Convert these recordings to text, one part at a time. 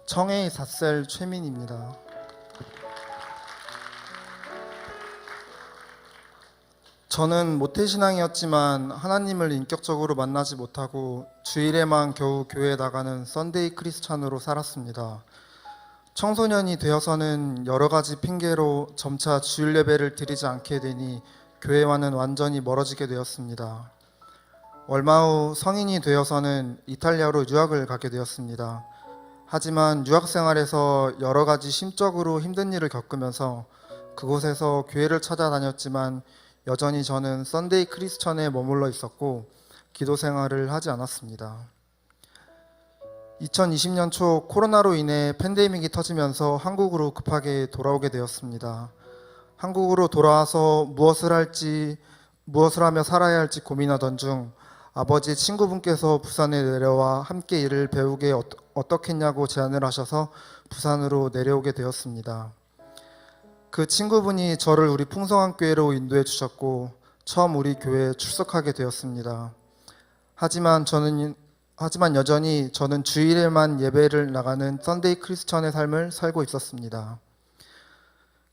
청해의 닷셀 최민입니다. 저는 모태신앙이었지만 하나님을 인격적으로 만나지 못하고 주일에만 겨우 교회에 나가는 썬데이 크리스찬으로 살았습니다. 청소년이 되어서는 여러 가지 핑계로 점차 주일 예배를 드리지 않게 되니 교회와는 완전히 멀어지게 되었습니다. 얼마 후 성인이 되어서는 이탈리아로 유학을 가게 되었습니다. 하지만 유학 생활에서 여러 가지 심적으로 힘든 일을 겪으면서 그곳에서 교회를 찾아다녔지만 여전히 저는 썬데이 크리스천에 머물러 있었고 기도 생활을 하지 않았습니다. 2020년 초 코로나로 인해 팬데믹이 터지면서 한국으로 급하게 돌아오게 되었습니다. 한국으로 돌아와서 무엇을 하며 살아야 할지 고민하던 중 아버지 친구분께서 부산에 내려와 함께 일을 배우게 어떻겠냐고 제안을 하셔서 부산으로 내려오게 되었습니다. 그 친구분이 저를 우리 풍성한 교회로 인도해 주셨고 처음 우리 교회에 출석하게 되었습니다. 하지만 여전히 저는 주일에만 예배를 나가는 썬데이 크리스천의 삶을 살고 있었습니다.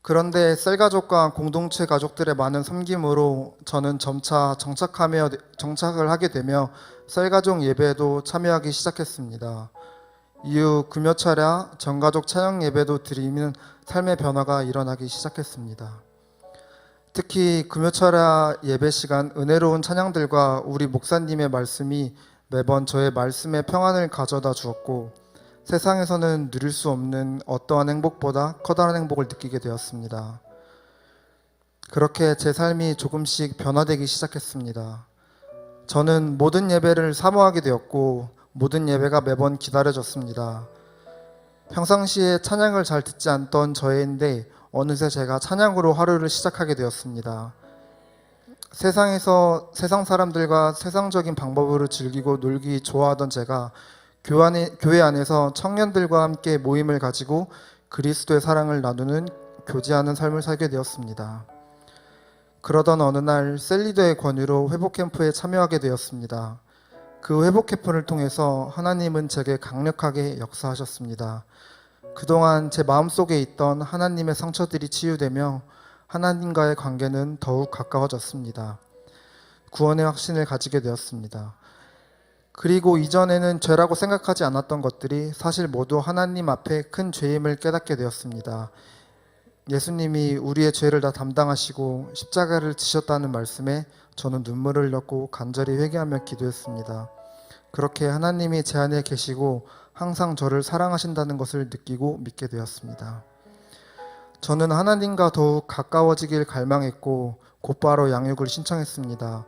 그런데 셀가족과 공동체 가족들의 많은 섬김으로 저는 점차 정착을 하게 되며 셀가족 예배에도 참여하기 시작했습니다. 이후 금요철야 전가족 찬양 예배도 드리는 삶의 변화가 일어나기 시작했습니다. 특히 금요철야 예배 시간 은혜로운 찬양들과 우리 목사님의 말씀이 매번 저의 말씀에 평안을 가져다 주었고 세상에서는 누릴 수 없는 어떠한 행복보다 커다란 행복을 느끼게 되었습니다. 그렇게 제 삶이 조금씩 변화되기 시작했습니다. 저는 모든 예배를 사모하게 되었고 모든 예배가 매번 기다려졌습니다. 평상시에 찬양을 잘 듣지 않던 저인데 어느새 제가 찬양으로 하루를 시작하게 되었습니다. 세상 사람들과 세상적인 방법으로 즐기고 놀기 좋아하던 제가 교회 안에서 청년들과 함께 모임을 가지고 그리스도의 사랑을 나누는 교제하는 삶을 살게 되었습니다. 그러던 어느 날 셀리더의 권유로 회복 캠프에 참여하게 되었습니다. 그 회복 캠프를 통해서 하나님은 제게 강력하게 역사하셨습니다. 그동안 제 마음속에 있던 하나님의 상처들이 치유되며 하나님과의 관계는 더욱 가까워졌습니다. 구원의 확신을 가지게 되었습니다. 그리고 이전에는 죄라고 생각하지 않았던 것들이 사실 모두 하나님 앞에 큰 죄임을 깨닫게 되었습니다. 예수님이 우리의 죄를 다 담당하시고 십자가를 지셨다는 말씀에 저는 눈물을 흘렸고 간절히 회개하며 기도했습니다. 그렇게 하나님이 제 안에 계시고 항상 저를 사랑하신다는 것을 느끼고 믿게 되었습니다. 저는 하나님과 더욱 가까워지길 갈망했고 곧바로 양육을 신청했습니다.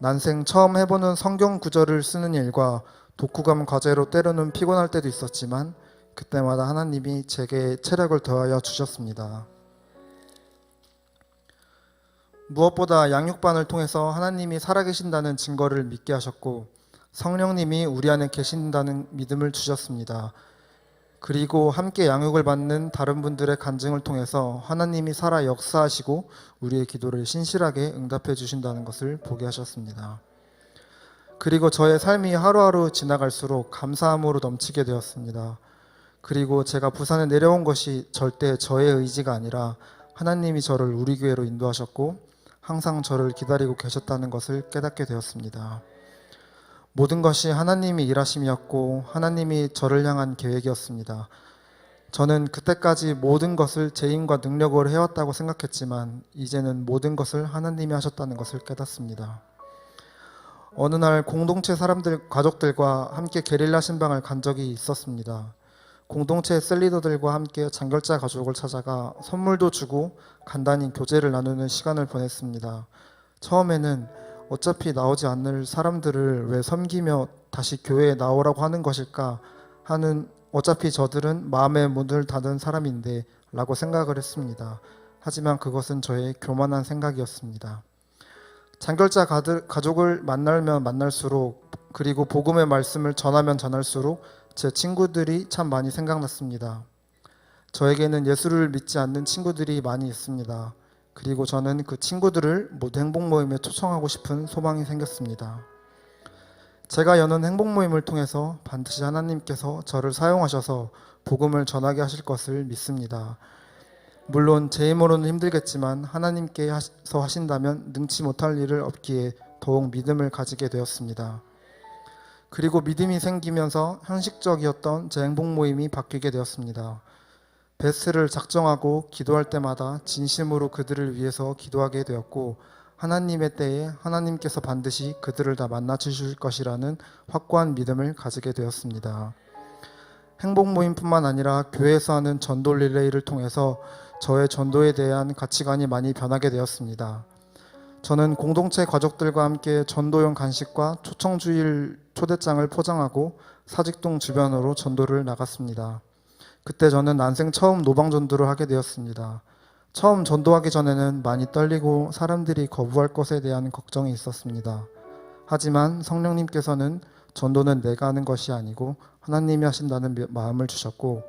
난생 처음 해보는 성경 구절을 쓰는 일과 독후감 과제로 때로는 피곤할 때도 있었지만 그때마다 하나님이 제게 체력을 더하여 주셨습니다. 무엇보다 양육반을 통해서 하나님이 살아계신다는 증거를 믿게 하셨고 성령님이 우리 안에 계신다는 믿음을 주셨습니다. 그리고 함께 양육을 받는 다른 분들의 간증을 통해서 하나님이 살아 역사하시고 우리의 기도를 신실하게 응답해 주신다는 것을 보게 하셨습니다. 그리고 저의 삶이 하루하루 지나갈수록 감사함으로 넘치게 되었습니다. 그리고 제가 부산에 내려온 것이 절대 저의 의지가 아니라 하나님이 저를 우리 교회로 인도하셨고 항상 저를 기다리고 계셨다는 것을 깨닫게 되었습니다. 모든 것이 하나님이 일하심이었고 하나님이 저를 향한 계획이었습니다. 저는 그때까지 모든 것을 제 힘과 능력으로 해왔다고 생각했지만 이제는 모든 것을 하나님이 하셨다는 것을 깨닫습니다. 어느 날 공동체 가족들과 함께 게릴라 신방을 간 적이 있었습니다. 공동체 셀리더들과 함께 장결자 가족을 찾아가 선물도 주고 간단히 교제를 나누는 시간을 보냈습니다. 처음에는 어차피 나오지 않을 사람들을 왜 섬기며 다시 교회에 나오라고 하는 것일까 하는 어차피 저들은 마음의 문을 닫은 사람인데 라고 생각을 했습니다. 하지만 그것은 저의 교만한 생각이었습니다. 장결자 가족을 만나면 만날수록 그리고 복음의 말씀을 전하면 전할수록 제 친구들이 참 많이 생각났습니다. 저에게는 예수를 믿지 않는 친구들이 많이 있습니다. 그리고 저는 그 친구들을 모두 행복 모임에 초청하고 싶은 소망이 생겼습니다. 제가 여는 행복 모임을 통해서 반드시 하나님께서 저를 사용하셔서 복음을 전하게 하실 것을 믿습니다. 물론 제 힘으로는 힘들겠지만 하나님께서 하신다면 능치 못할 일을 없기에 더욱 믿음을 가지게 되었습니다. 그리고 믿음이 생기면서 형식적이었던 제 행복 모임이 바뀌게 되었습니다. 베스트를 작정하고 기도할 때마다 진심으로 그들을 위해서 기도하게 되었고, 하나님의 때에 하나님께서 반드시 그들을 다 만나 주실 것이라는 확고한 믿음을 가지게 되었습니다. 행복 모임뿐만 아니라 교회에서 하는 전도 릴레이를 통해서 저의 전도에 대한 가치관이 많이 변하게 되었습니다. 저는 공동체 가족들과 함께 전도용 간식과 초청주일 초대장을 포장하고 사직동 주변으로 전도를 나갔습니다. 그때 저는 난생 처음 노방전도를 하게 되었습니다. 처음 전도하기 전에는 많이 떨리고 사람들이 거부할 것에 대한 걱정이 있었습니다. 하지만 성령님께서는 전도는 내가 하는 것이 아니고 하나님이 하신다는 마음을 주셨고,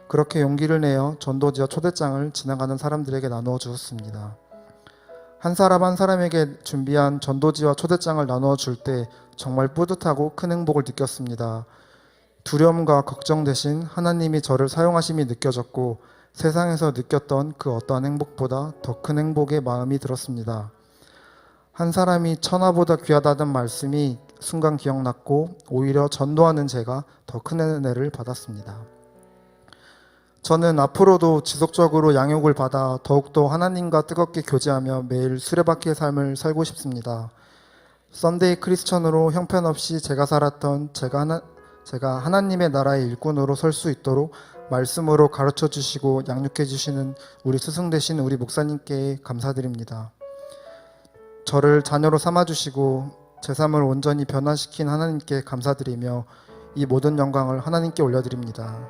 그렇게 용기를 내어 전도지와 초대장을 지나가는 사람들에게 나누어 주었습니다. 한 사람 한 사람에게 준비한 전도지와 초대장을 나누어 줄 때 정말 뿌듯하고 큰 행복을 느꼈습니다. 두려움과 걱정 대신 하나님이 저를 사용하심이 느껴졌고, 세상에서 느꼈던 그 어떠한 행복보다 더 큰 행복의 마음이 들었습니다. 한 사람이 천하보다 귀하다는 말씀이 순간 기억났고, 오히려 전도하는 제가 더 큰 은혜를 받았습니다. 저는 앞으로도 지속적으로 양육을 받아 더욱더 하나님과 뜨겁게 교제하며 매일 수레바퀴의 삶을 살고 싶습니다. 썬데이 크리스천으로 형편없이 제가 살았던 제가 하나님의 나라의 일꾼으로 설 수 있도록 말씀으로 가르쳐 주시고 양육해 주시는 우리 스승 되신 우리 목사님께 감사드립니다. 저를 자녀로 삼아 주시고 제 삶을 온전히 변화시킨 하나님께 감사드리며 이 모든 영광을 하나님께 올려드립니다.